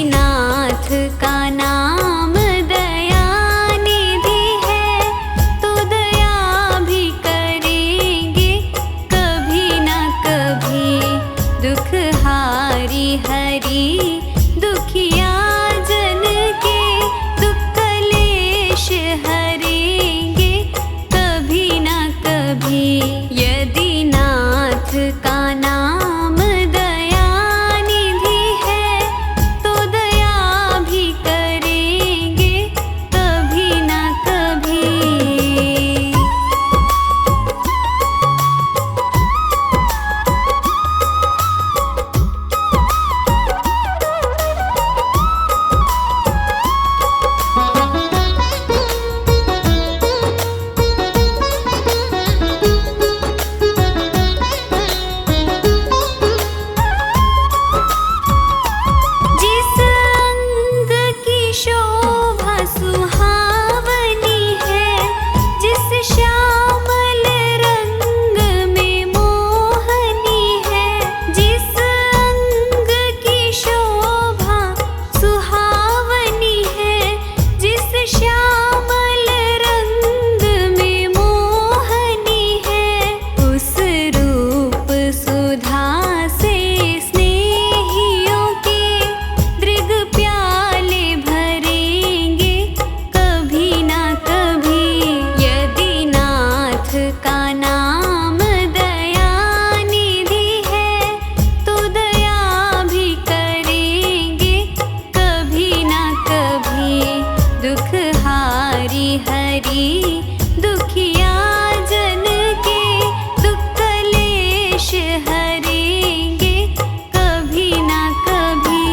नाथ का नाम दया निधि है, तो दया भी करेंगे कभी न कभी। दुख हारी हरि दुखिया जन के, दुख कलेश हरेंगे कभी न कभी। यदि नाथ का नाम दया निधि है, तो दया भी करेंगे कभी न कभी। जिस अंग की शोभा सुहावनी है, जिस श्यामल रंग में मोहनी है, जिस अंग की शोभा सुहावनी है, जिस श्यामल रंग में मोहनी है, उस रूप सुधा से स्नेहियों के दृग प्याले भरेंगे कभी न कभी। यदि नाथ का नाम दया निधि है, तो दया भी करेंगे कभी न कभी। दुख हारी हरि दुखिया जन के, दुख कलेश हरेंगे कभी न कभी।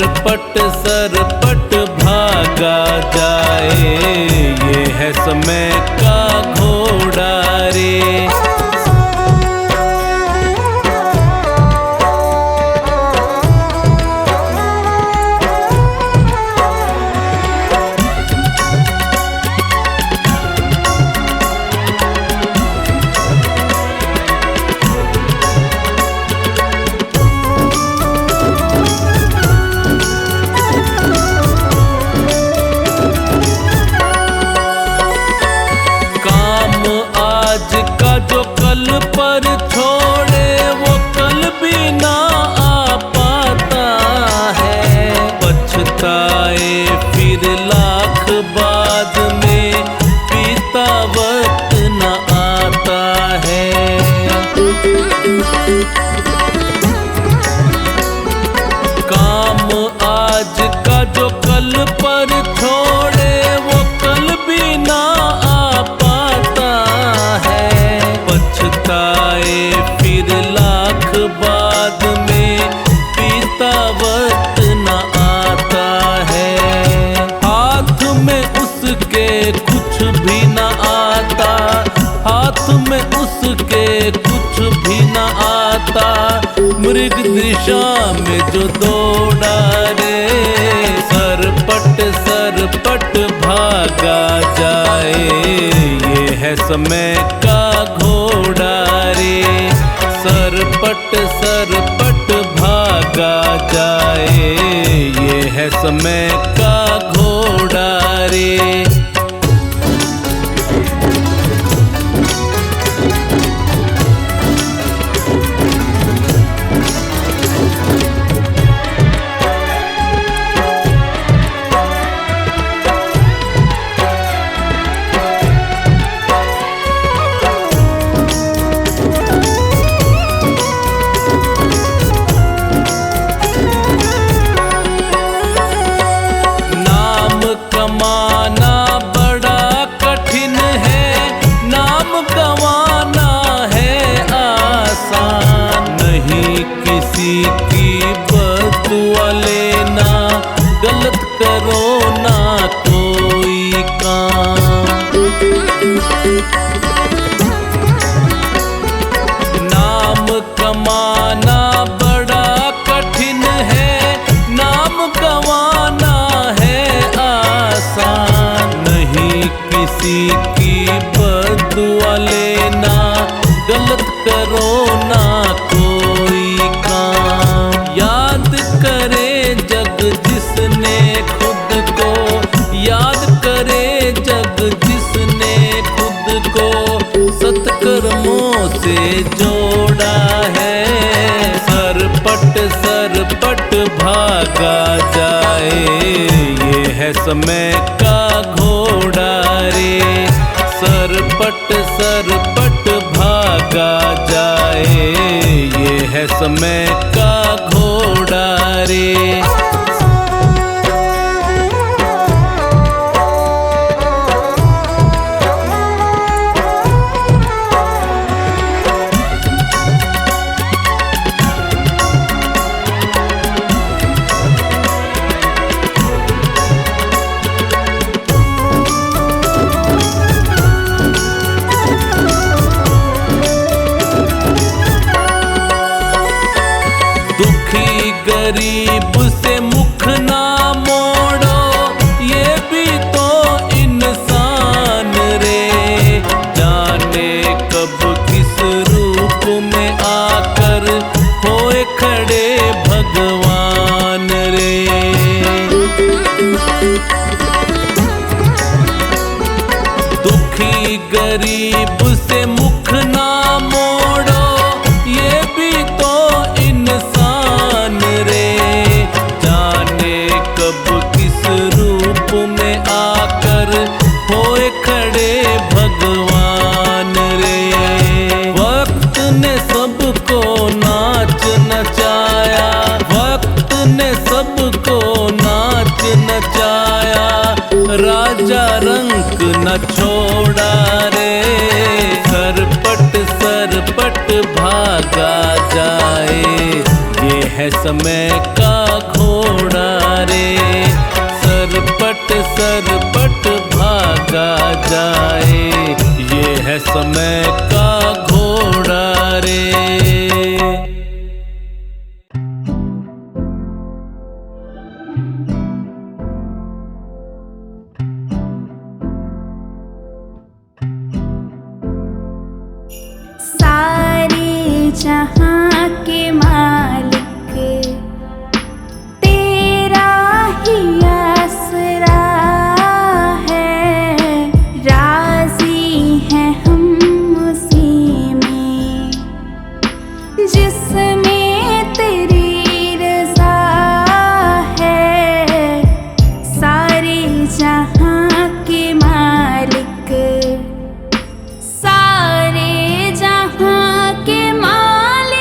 सरपट भागा जाए, ये है समय का घोड़ा रे। जो कल पर छोड़े वो कल भी ना आ पाता है। पछताए फिर लाख बाद में बीता वक्त न आता है। काम आज का जो कल पर छोड़े वो कल भी ना आ पाता है। पछताए फिर लाख बाद में बीता वक्त न आता है। हाथ में उसके कुछ भी न आता, हाथ में उसके कुछ भी न आता। मृग दिशा में जो दौड़ा रे, सरपट भागा जाए, ये है समय का घोड़ा रे। सरपट भागा जाए, ये है समय का घोड़ा रे। कमाना बड़ा कठिन है, नाम गंवाना है आसान। नहीं किसी की बदुआ लेना, गलत करो ना कोई काम। नाम कमाना बड़ा कठिन है, नाम गंवाना है आसान। नहीं किसी की बदुआ लेना, गलत करो ना कोई काम। याद करे जग जिसने खुद को, याद करे जग जिसने खुद को सत्कर्मों से जोड़ा है। सरपट भागा जाए, ये है समय का घोड़ा रे। सरपट भागा जाए, ये है समय का घोड़ा रे। दुखी गरीब से मुख ना मोड़ो, ये भी तो इंसान रे। जाने कब किस रूप में आकर होए खड़े भगवान रे। दुखी गरीब से मुख ना मोड़ो, ये भी तो इंसान रे। जाने कब किस रूप में आकर होए खड़े भगवान रे। वक्त ने सबको नाच नचाया, वक्त ने सबको नाच नचाया। राजा रंक न छोड़ा रे। सरपट भागा जाए, ये है समय का घोड़ा सरपट भागा जाए, ये है समय का घोड़ा रे। सारे जहां के मालिक तेरा ही आसरा है, राजी हैं हम उसी में जिसमें तेरी रज़ा है। सारे जहां के मालिक, सारे जहां के मालिक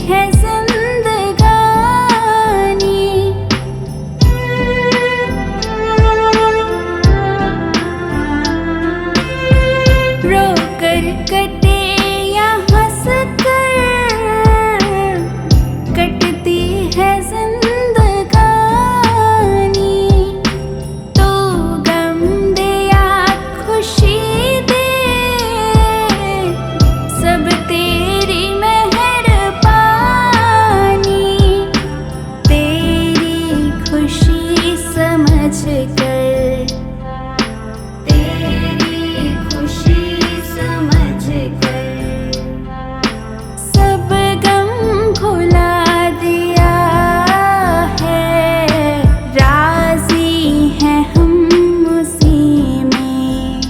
है जिंदगानी। रो कर कटे या हंस कर कटती है जिंदगानी। तो गम दे या खुशी दे सब तेरी मेहरबानी। तेरी खुशी समझ कर, तेरी खुशी समझ कर सब गम भुला दिया है। राजी हैं हम उसी में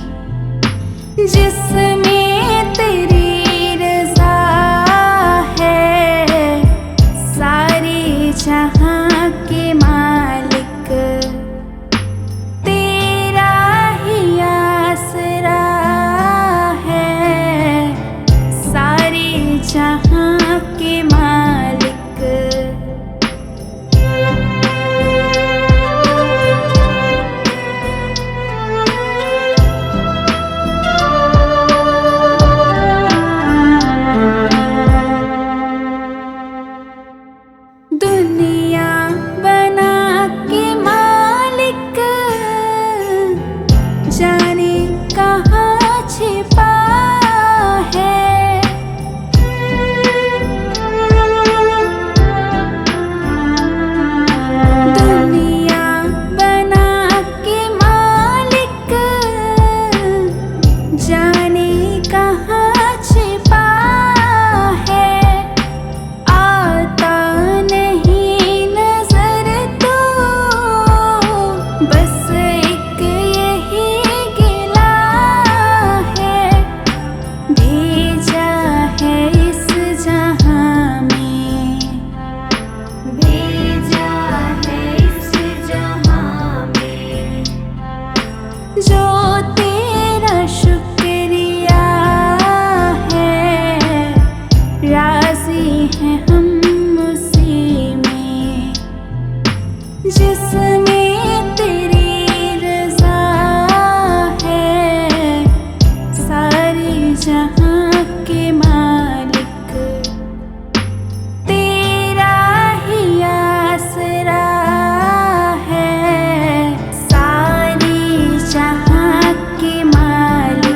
जिसमें तेरी रज़ा है। सारे जहां के मालिक तेरा ही आसरा है। सारे जहां के मालिक। दुनिया बना के मालिक जाने कहाँ छिपा है। दुनिया बना के मालिक जाने कहाँ छिपा है। आता नहीं नजर तो बस एक यही गिला है। भेजा है इस जहां में, भेजा है इस जहां में जो तेरा शुक्रिया है। राजी हैं हम उसी में जिसमें तेरी रज़ा है। सारे जहां के मालिक तेरा ही आसरा है। सारे जहां के मालिक।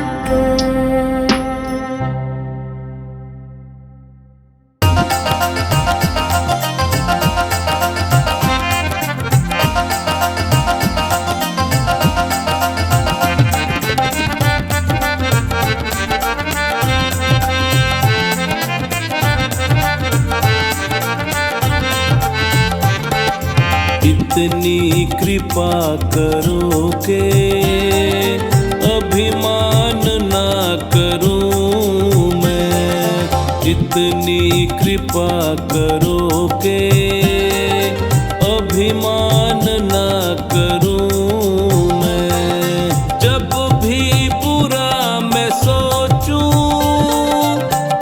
इतनी कृपा करोगे अभिमान ना करूं मैं। इतनी कृपा करोगे अभिमान ना करूं मैं। जब भी बुरा मैं सोचूं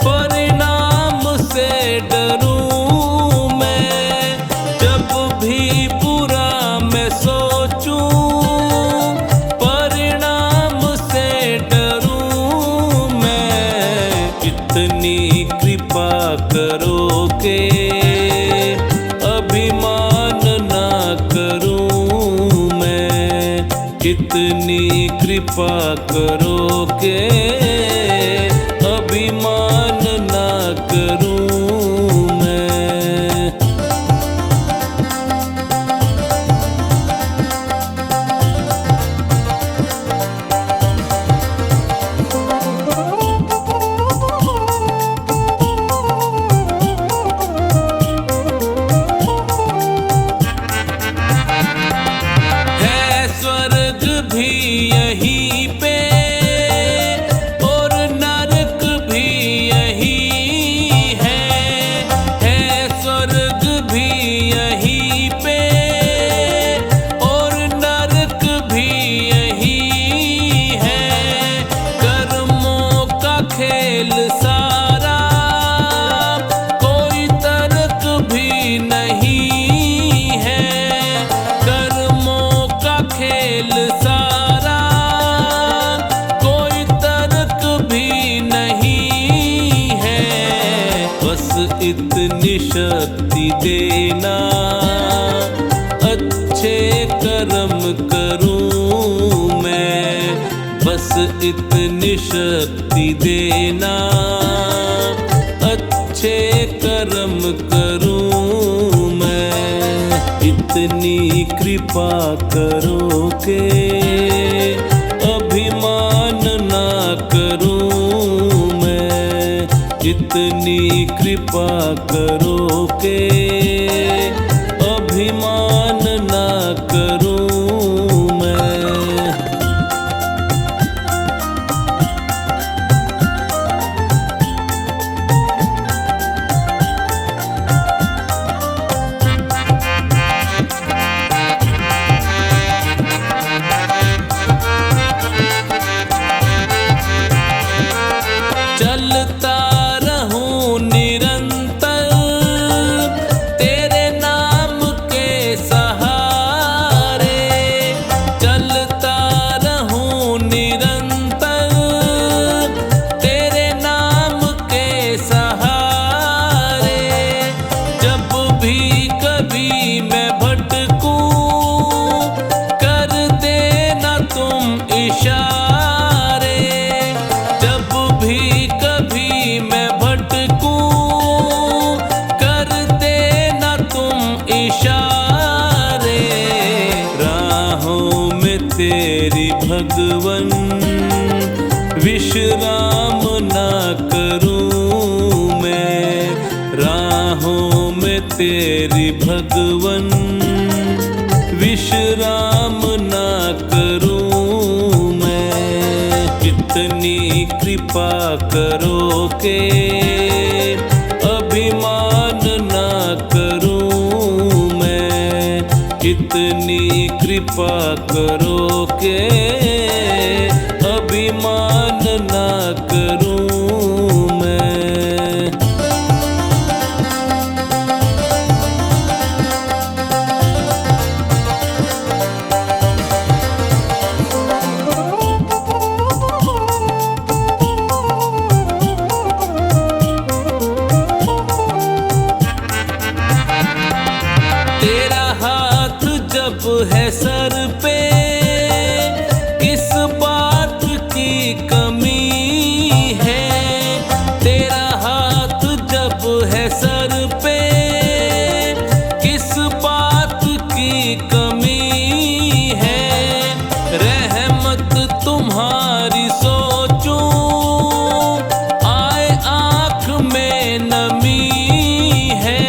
परिणाम से डरूं मैं। जब भी बुरा मैं सोचूं परिणाम से डरूं मैं। इतनी कृपा करोगे अभिमान ना करूं मैं। इतनी कृपा करोगे अभिमान ना करूं मैं। है स्वर्ग भी यहीं पे और नरक बस इतनी शक्ति देना, अच्छे कर्म करूं मैं। बस इतनी शक्ति देना, अच्छे कर्म करूं मैं। इतनी कृपा करो के अभिमान ना करूं मैं। इतनी कृपा करो के अभिमान ना करूं मैं। चलता रहूं निरंतर तेरे नाम के सहारे। चलता रहूं निरंतर तेरे नाम के सहारे। जब भी कभी मैं भटकूं कर देना तुम इशारे। जब भी कभी मैं भटकूं कर देना तुम इशारे। राहों में तेरी भगवन विश्राम ना करूं मैं। राहों में तेरी भगवन विश्राम ना करूं मैं। कितनी कृपा करो के अभिमान ना करूं मैं। कितनी कृपा करो के अभिमान ना करूं मैं। तेरा हाथ जब है सर पे किस बात की कमी है। तेरा हाथ जब है सर पे किस बात की कमी है। रहमत तुम्हारी सोचूं आए आँख में नमी है।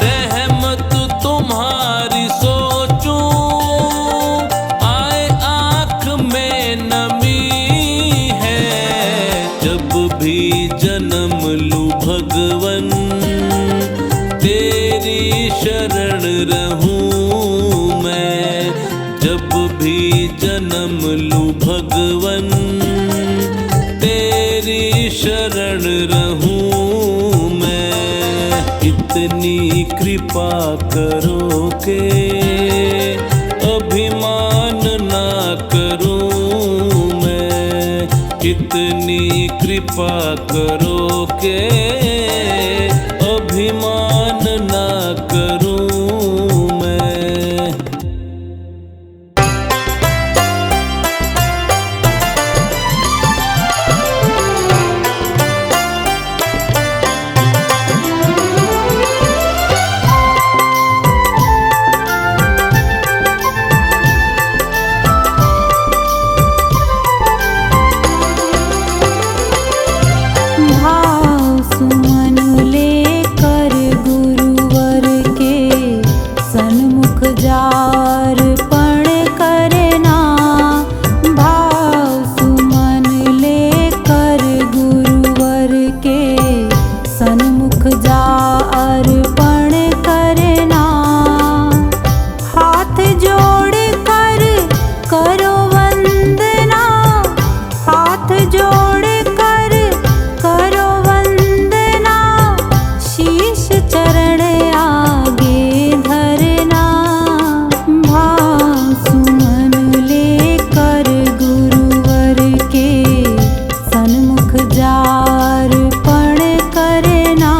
रहमत तुम्हारी सोचूं आए आँख में नमी है। जब भी जन्म लूं भगवन तेरी शरण रहूं मैं। जब भी जन्म लूं भगवन तेरी शरण रहूं मैं। इतनी कृपा करो के अभिमान ना करूं मैं। इतनी कृपा करो के अभिमान ना करूं मैं। भाव सुमन लेकर गुरुवर के सन्मुख जार पण करना। भाव सुमन लेकर गुरुवर के सन्मुख जार पण करना। हाथ जोड़ कर करो वंदना। हाथ जोड़ कर करो वंदना। शीश चरण आगे धरना। भाव सुमन लेकर गुरुवर के सन्मुख जार पण करना।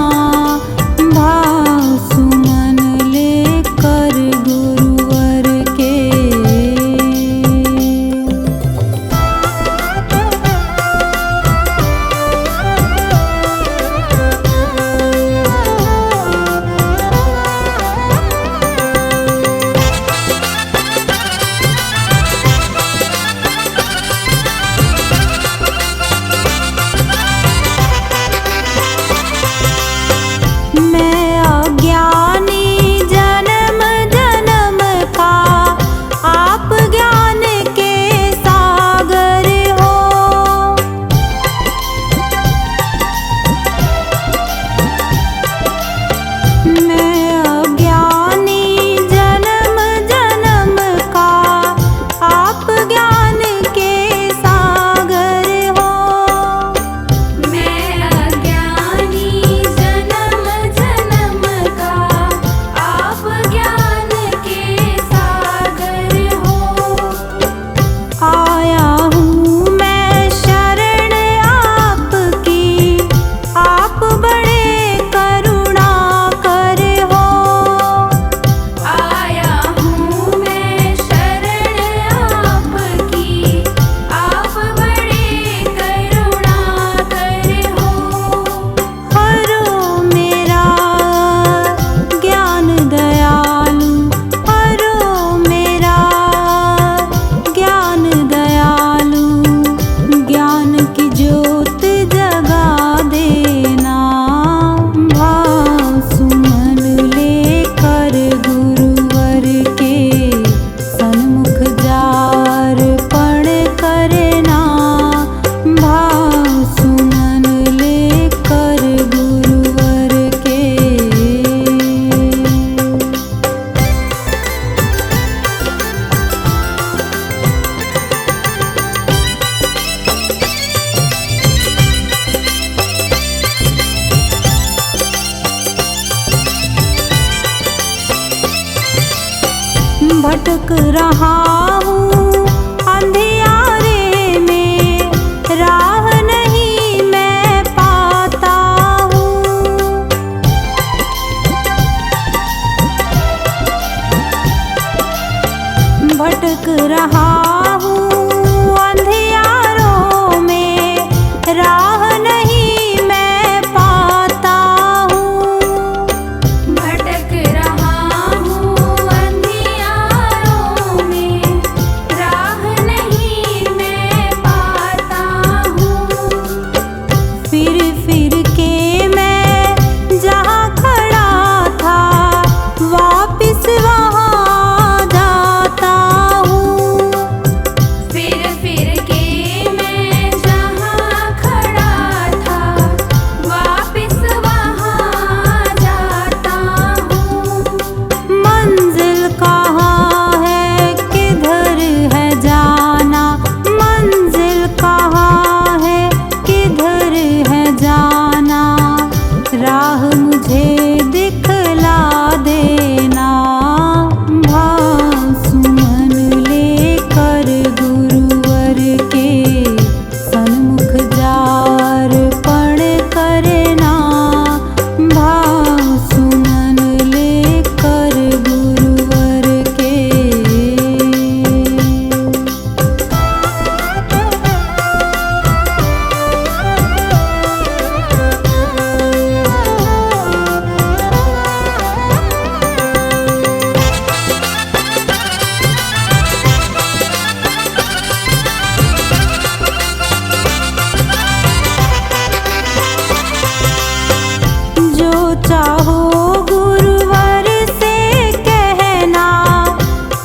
भटक रहा हूँ अंधियारे में, राह नहीं मैं पाता हूँ। भटक रहा हूँ अंधियारों में, राह नहीं मैं पाता हूँ। भटक रहा हूँ अंधियारों में, राह नहीं मैं पाता हूँ। फिर के मैं जहाँ खड़ा था, वापिस वहाँ जाता हूँ। फिर के मैं जहाँ खड़ा था, वापिस वहाँ जाता हूँ। मंजिल कहाँ है, किधर है जाना, मंजिल कहाँ है, किधर है जाना, राह मुझे दिखला देना। भाव सुमन लेकर गुरुवर के सन्मुख जार पण करना। भाव सुमन लेकर गुरुवर के। जो चाहो गुरुवर से कहना,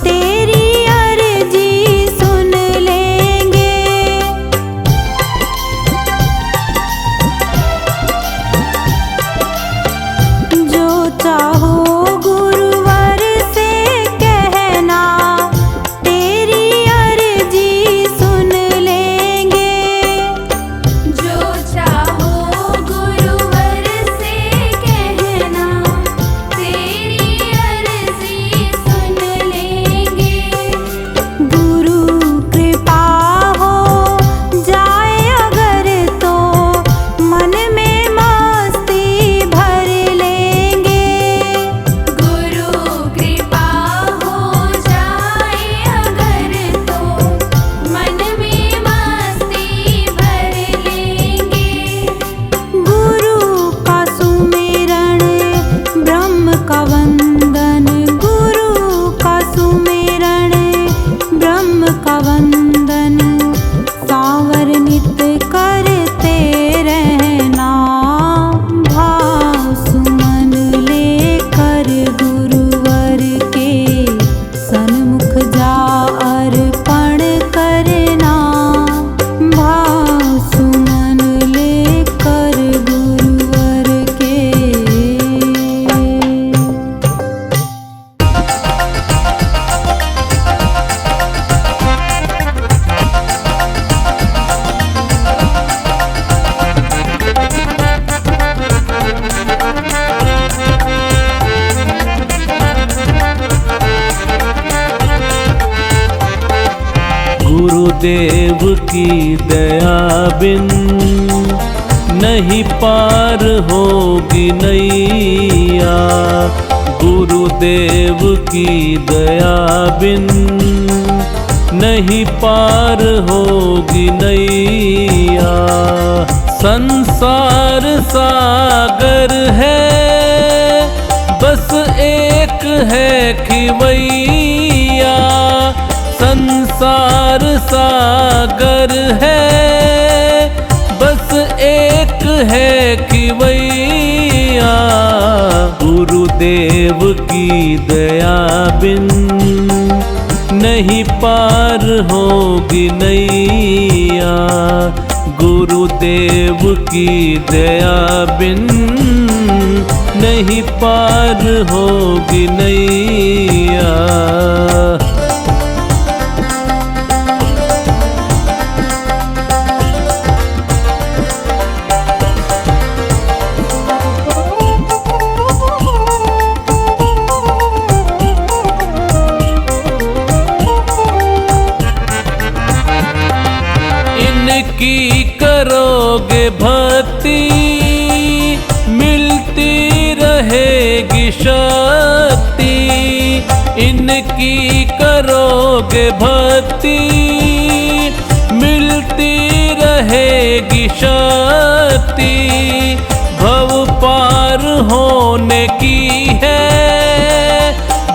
तेरी अर्जी सुन लेंगे। जो चाहो गुरुवर से कहना, तेरी अर्जी सुन लेंगे। जो चाहो गुरुवर से कहना, तेरी अर्जी सुन लेंगे। गुरु कृपा हो जाए अगर तो, मन में मस्ती भर लेंगे। गुरु कृपा हो जाए अगर तो, मन में मस्ती भर लेंगे। गुरु का सुमिरन ब्रह्म का वंदन, गुरु का सुमिरन ब्रह्म का वंदन, सांवर नित करते रहना। भाव सुमन लेकर गुरुवर के सन्मुख जा अर्पण करना। भाव सुमन लेकर गुरुवर के। गुरुदेव की दया बिन नहीं पार होगी नैया। गुरुदेव की दया बिन नहीं पार होगी नैया। संसार सागर है, बस एक है खिवैया। संसार सागर है, बस एक है खिवैया। गुरुदेव की दया बिन नहीं पार होगी नैया। गुरुदेव की दया बिन नहीं पार होगी नैया। रहेगी शक्ति, इनकी करोगे भक्ति, मिलती रहेगी शक्ति। भव पार होने की है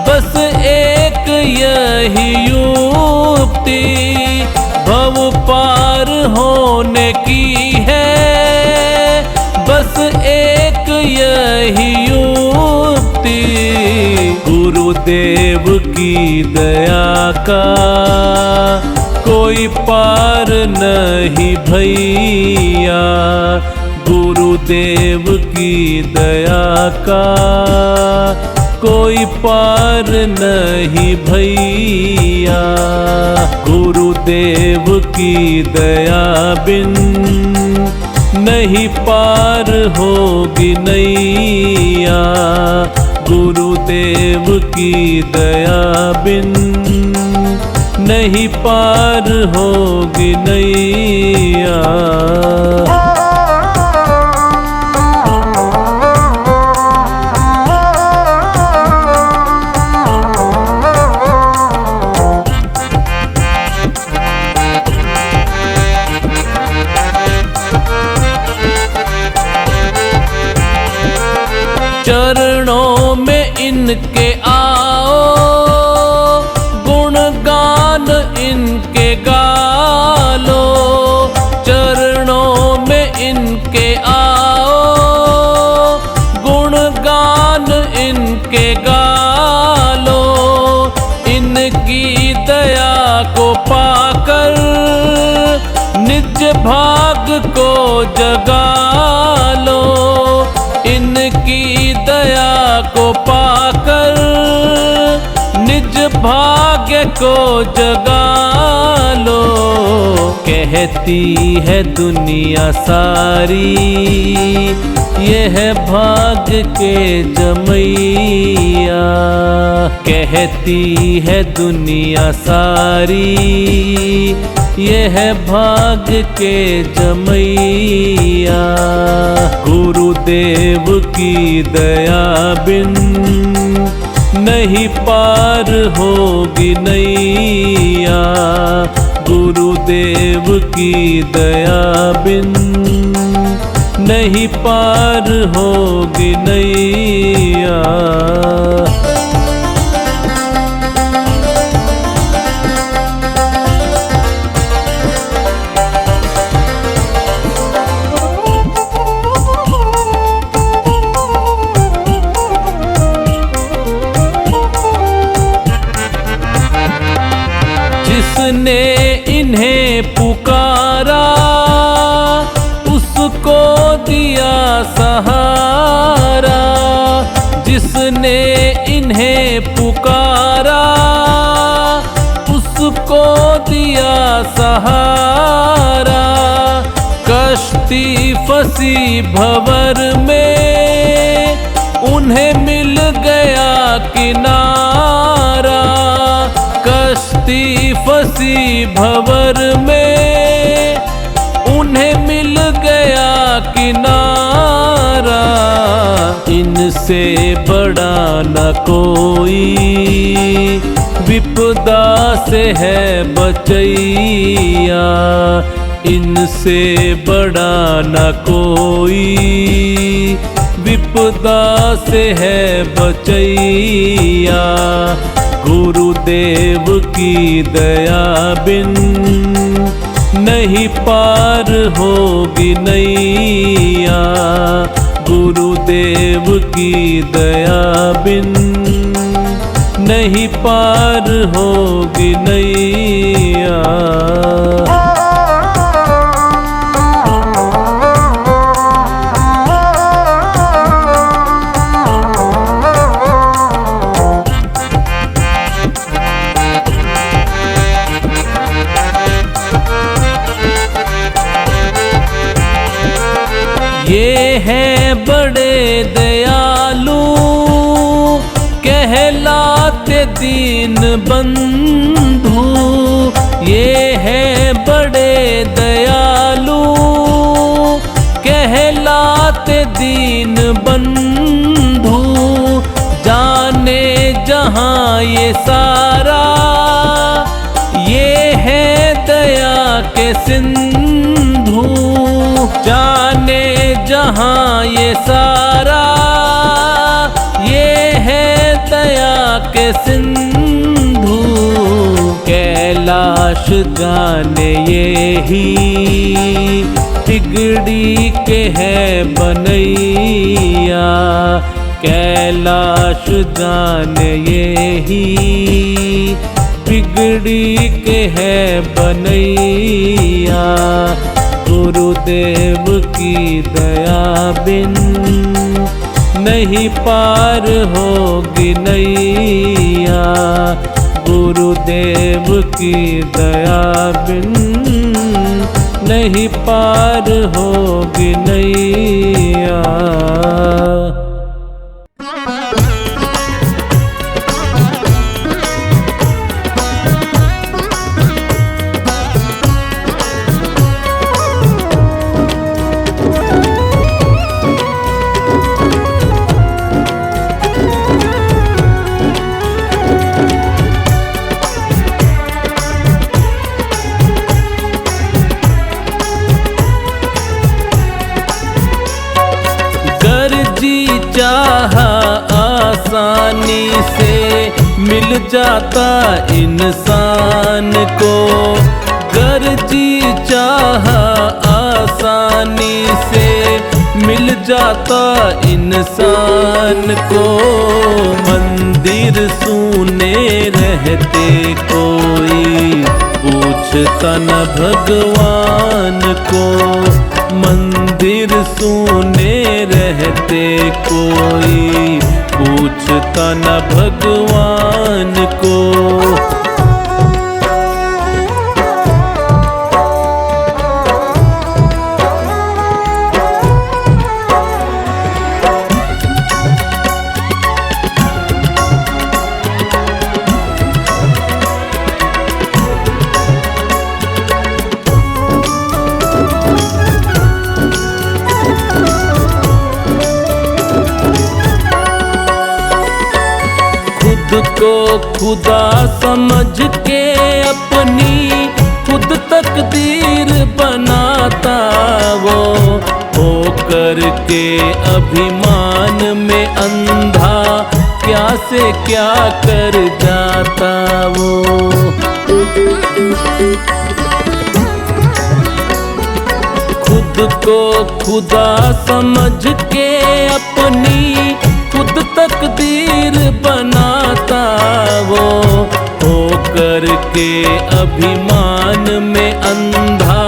बस एक यही युक्ति, भव पार होने की है बस एक यही युक्ति। गुरुदेव की दया का कोई पार नहीं भैया, गुरुदेव की दया का कोई पार नहीं भैया। गुरुदेव की दया बिन नहीं पार होगी नैया, गुरुदेव की दया बिन नहीं पार होगी नैया। चरणों में इनके आओ, गुणगान इनके गालो, चरणों में इनके आओ, गुणगान इनके गालो। इनकी दया को पाकर निज भाग को जगा लो, इनकी दया को पाकर निज भाग्य को जगा लो। कहती है दुनिया सारी यह भाग्य के जमैया, कहती है दुनिया सारी यह भाग्य के जमैया। गुरुदेव की दया बिन नहीं पार होगी नैया, गुरुदेव की दया बिन नहीं पार होगी नैया। जिसने इन्हें पुकारा उसको दिया सहारा, जिसने इन्हें पुकारा उसको दिया सहारा। कश्ती फंसी भंवर में उन्हें मिल गया किनारा, कश्ती फंसी भंवर में उन्हें मिल गया किनारा। इनसे बड़ा न कोई विपदा से है बचैया, इनसे बड़ा न कोई विपदा से है बचैया। गुरुदेव की दया बिन नहीं पार होगी नैया, गुरुदेव की दया बिन नहीं पार होगी नैया। ये हैं बड़े दयालु कहलाते दीन बंधु, ये हैं बड़े दयालु कहलाते दीन बंधु। जहां ये सारा, ये है दया के सिंधु। जाने जहां ये सारा, ये है दया के सिंधु। कैलाश जाने ये ही तिगड़ी के है बनैया। कैलाश जाने ये ही बिगड़ी के है बनैया। गुरुदेव की दया बिन नहीं पार होगी नैया। गुरुदेव की दया बिन नहीं पार होगी नैया। चाहा आसानी से मिल जाता इंसान को। गर जी चाहा आसानी से मिल जाता इंसान को। मंदिर सूने रहते कोई पूछता न भगवान को। मंदिर सूने रहते कोई पूछता न भगवान को। खुद को खुदा समझ के अपनी खुद तकदीर बनाता वो। होकर के अभिमान में अंधा क्या से क्या कर जाता वो। खुद को खुदा समझ के अपनी खुद तकदीर बनाता वो। होकर के अभिमान में अंधा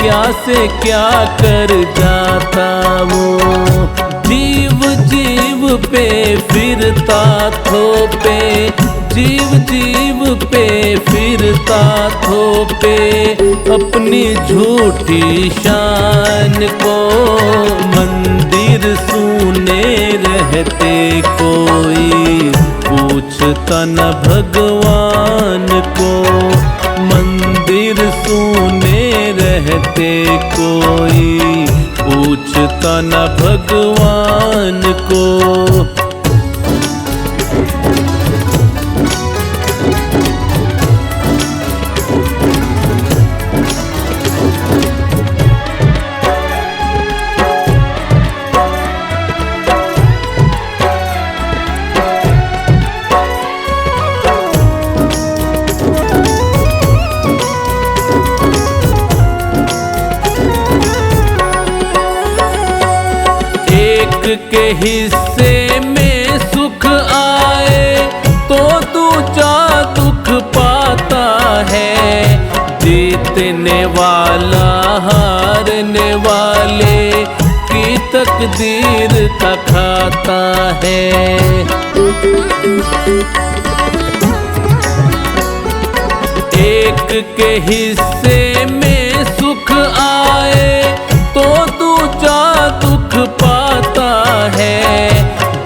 क्या से क्या कर जाता वो। जीव जीव पे फिरता थोपे, जीव जीव पे फिरता थोपे अपनी झूठी शान को। मंदिर सूने रहते कोई पूछता न भगवान को। मंदिर सूने रहते कोई पूछता न भगवान को। के हिस्से में सुख आए तो दूजा दुख पाता है। जीतने वाला हारने वाले की तकदीर का खाता है। एक के हिस्से में सुख आए तो दूजा दुख पाता है।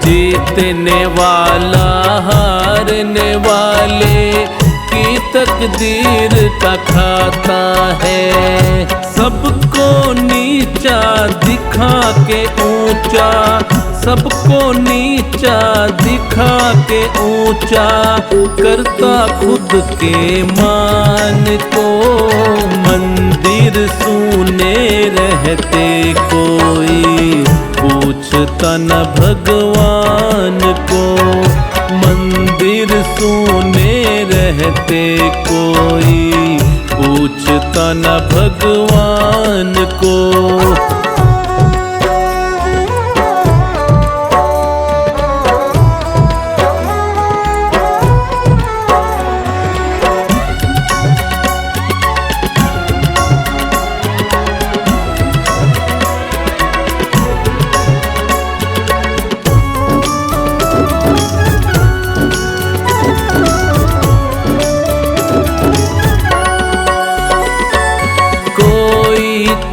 जीतने वाला हारने वाले की तकदीर का खाता है। सबको नीचा दिखा के ऊंचा, सबको नीचा दिखा के ऊंचा करता खुद के मान को। मंदिर सूने रहते कोई पूछता न भगवान को। मंदिर सूने रहते कोई पूछता न भगवान को।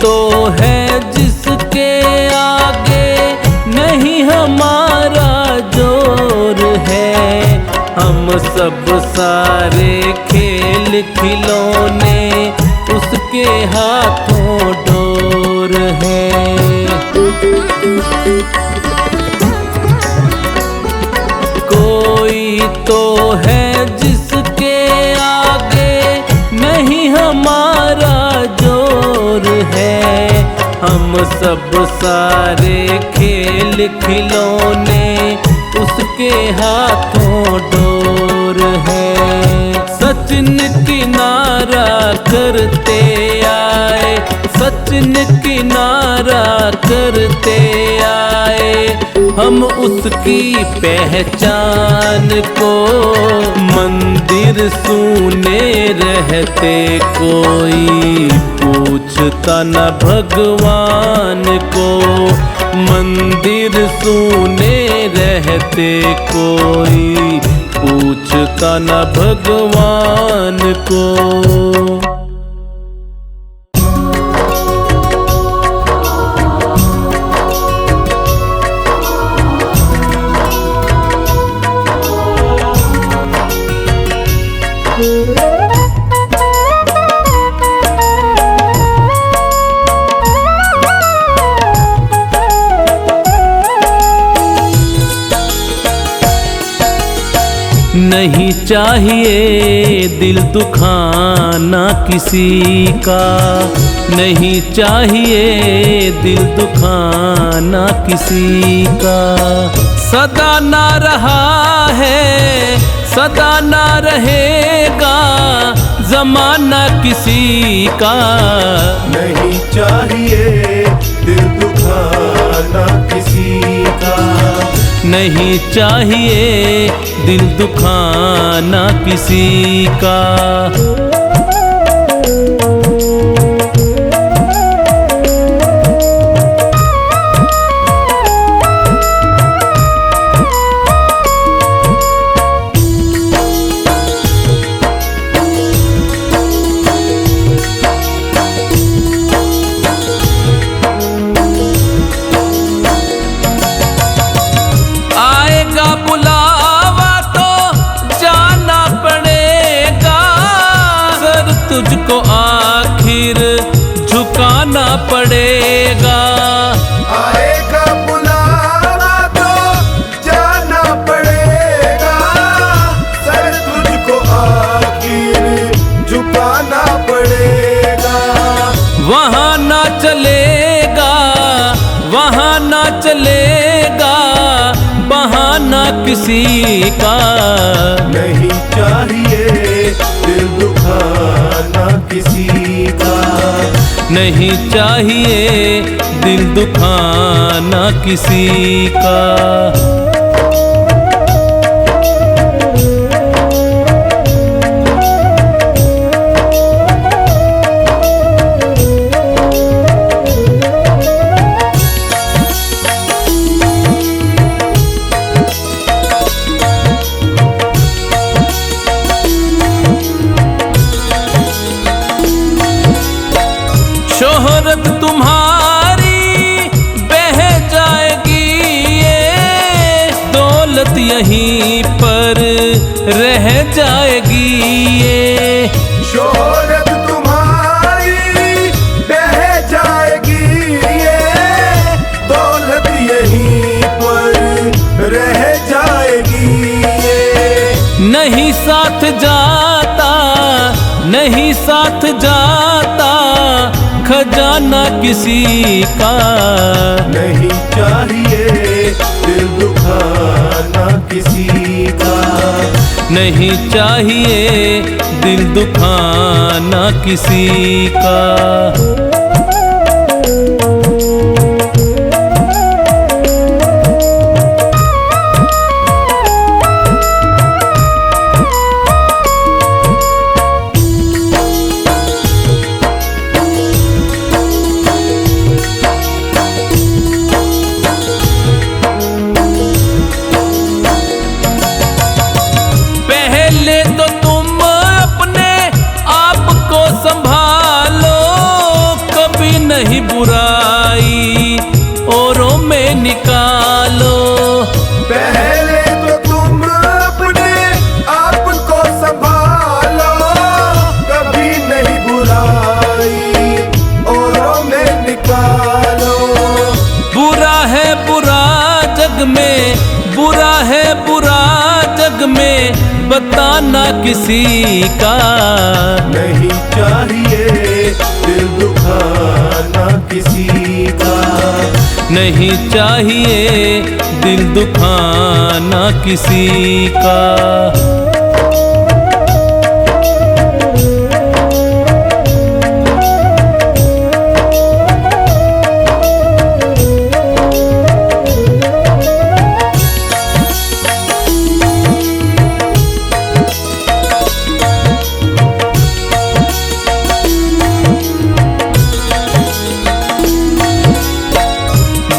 तो है जिसके आगे नहीं हमारा जोर है। हम सब सारे खेल खिलौने उसके हाथों डोर है। कोई तो है जिसके आगे नहीं हमारा जोर है। हम सब सारे खेल खिलौने उसके हाथों डोर है। सचिन किनारा करते आए, सचिन किनारा करते आए हम उसकी पहचान को। मंदिर सूने रहते कोई पूछता न भगवान को। मंदिर सूने रहते कोई पूछता न भगवान को। नहीं चाहिए दिल दुखाना किसी का, नहीं चाहिए दिल दुखाना किसी का। सदा ना रहा है, सदा ना रहेगा ज़माना किसी का। नहीं चाहिए दिल दुखाना किसी का, नहीं चाहिए दिल दुखाना किसी का। तुझको आखिर झुकाना पड़ेगा। आएगा बुलावा तो जाना पड़ेगा, सर तुझको आखिर झुकाना पड़ेगा। वहाँ ना चलेगा, वहाँ ना चलेगा बहाना किसी का। नहीं चाहिए दिल दुखाना किसी का, नहीं चाहिए दिल दुखाना किसी का। शोहरत तुम्हारी बह जाएगी, ये दौलत यहीं पर रह जाएगी। ये शोहरत तुम्हारी बह जाएगी ये। नहीं साथ जाता, नहीं साथ जाता खजाना किसी का। नहीं चाहिए दिल दुखाना किसी का। नहीं चाहिए दिल दुखाना किसी का। नहीं बुराई औरों में निकालो। पहले तो तुम अपने आप को संभालो, कभी नहीं बुराई औरों में निकालो। बुरा है बुरा जग में, बुरा है बुरा जग में बताना किसी का। नहीं चाहिए दिल दुखाना किसी का। नहीं चाहिए दिल दुखाना किसी का।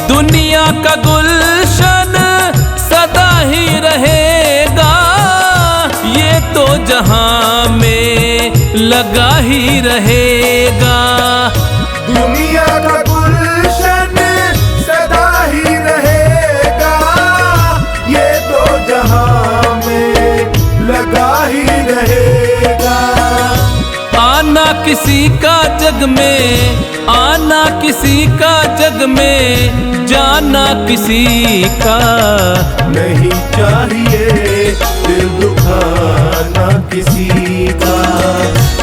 दुनिया का गुलशन सदा ही रहेगा, ये तो जहां में लगा ही रहेगा। दुनिया का गुलशन सदा ही रहेगा, ये तो जहां में लगा ही रहेगा। आना किसी का जग में, आना किसी का जग में, जाना किसी का। नहीं चाहिए दिल दुखाना किसी का।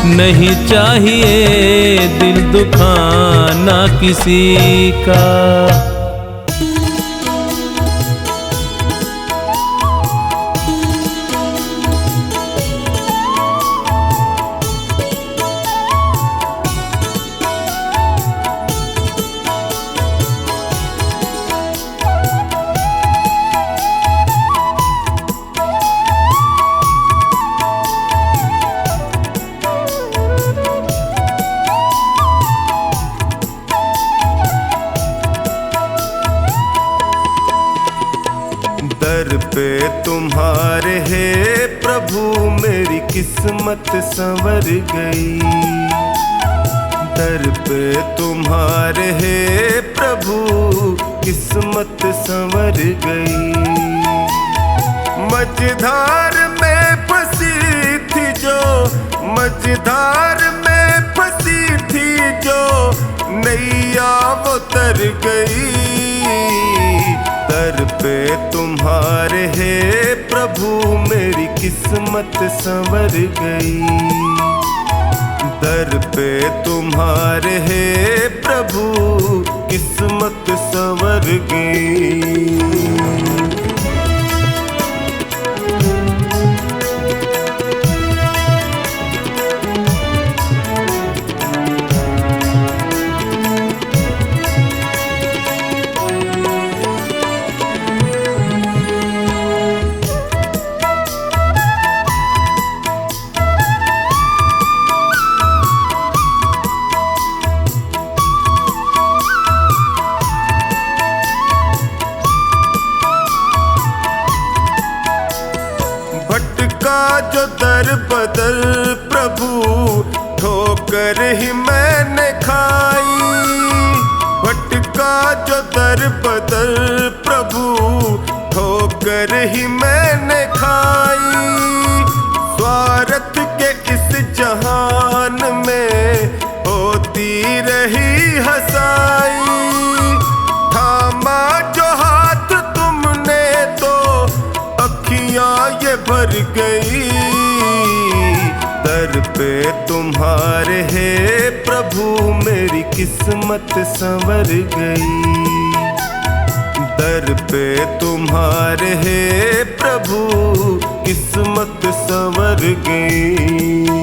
नहीं चाहिए दिल दुखाना किसी का। दर पे तुम्हारे है प्रभु मेरी किस्मत संवर गई। दर पे तुम्हारे है प्रभु किस्मत संवर गई। मझधार में फंसी थी जो, मझधार में फंसी थी जो नैया वो तर गई। दर पे तुम्हारे है प्रभु मेरी किस्मत संवर गई। दर पे तुम्हारे है प्रभु किस्मत संवर गई। जो दर बदर प्रभु ठोकर ही मैंने खाई। भटका जो दर बदर प्रभु ठोकर ही मैंने खाई। स्वार्थ के इस जहान में होती रही हंसाई। थामा जो हाथ तुमने तो से भर गई। दर पे तुम्हारे हे प्रभु मेरी किस्मत संवर गई। दर पे तुम्हारे हे प्रभु किस्मत संवर गई।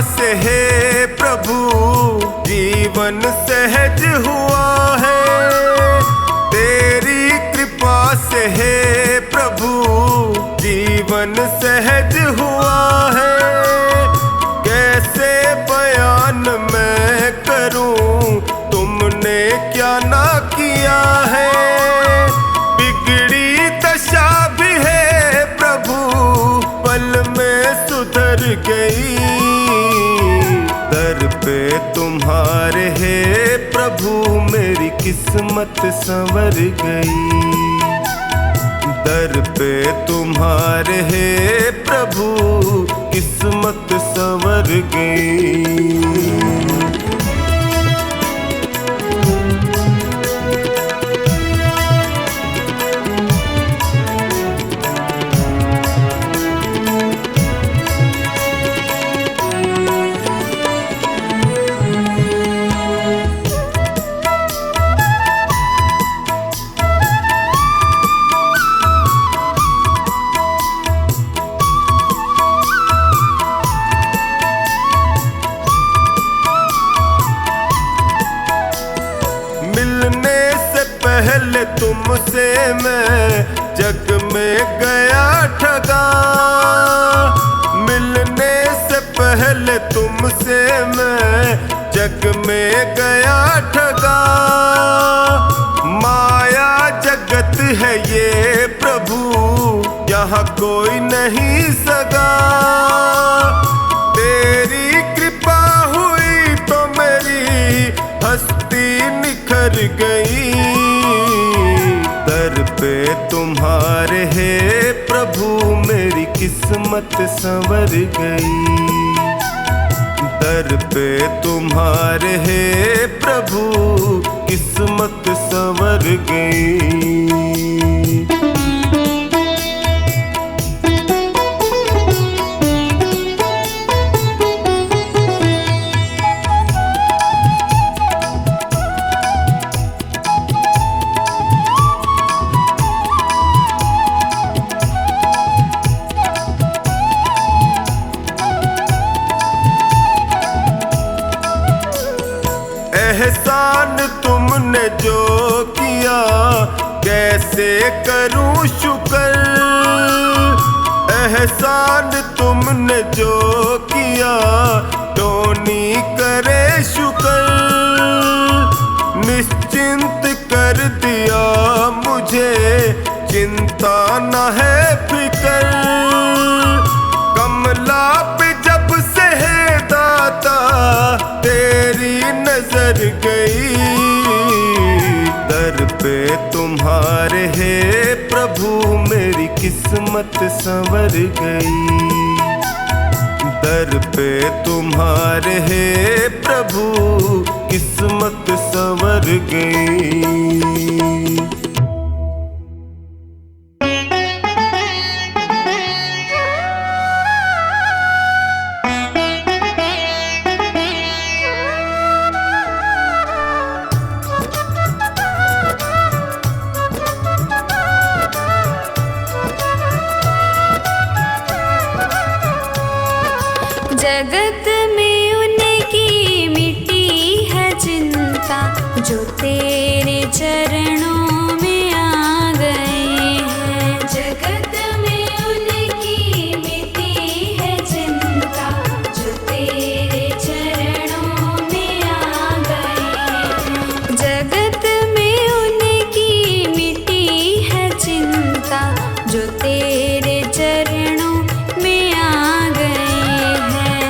से हे प्रभु जीवन सहज हुआ है। तेरी कृपा से हे प्रभु जीवन सहज हुआ है। कैसे बयान मैं करूं तुमने क्या ना किया है। बिगड़ी दशा भी है प्रभु पल में सुधर गई। दर पे तुम्हारे हे प्रभु मेरी किस्मत संवर गई। दर पे तुम्हारे हे प्रभु किस्मत संवर गई। मिलने से पहले तुमसे मैं जग में गया ठगा। मिलने से पहले तुमसे मैं जग में गया ठगा। माया जगत है ये प्रभु यहाँ कोई नहीं सगा। तेरी कृपा हुई तो मेरी हस्ती निखर गई। दर पे तुम्हारे हे प्रभु मेरी किस्मत संवर गई। दर पे तुम्हारे हे प्रभु किस्मत संवर गई। एहसान तुमने जो किया कैसे करूं शुक्र। एहसान तुमने जो किया टोनी करे शुक्र। निश्चिंत कर दिया मुझे चिंता न है फिक्र। कमला पे जब से है दाता तेरी नजर गई। दर पे तुम्हारे हे प्रभु मेरी किस्मत संवर गई। दर पे तुम्हारे हे प्रभु किस्मत संवर गई। जगत में उनकी मिटी है चिंता जो तेरे चरणों में आ गए हैं। जगत में उनकी मिटी है चिंता जो तेरे चरणों में आ गए हैं। जगत में उनकी मिटी है चिंता जो तेरे चरणों में आ गए हैं।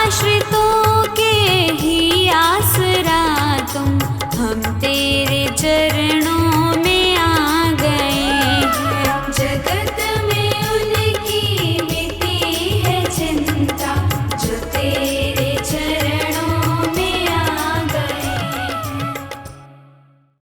आश्रितों के ही आसरा तुम, हम तेरे चरणों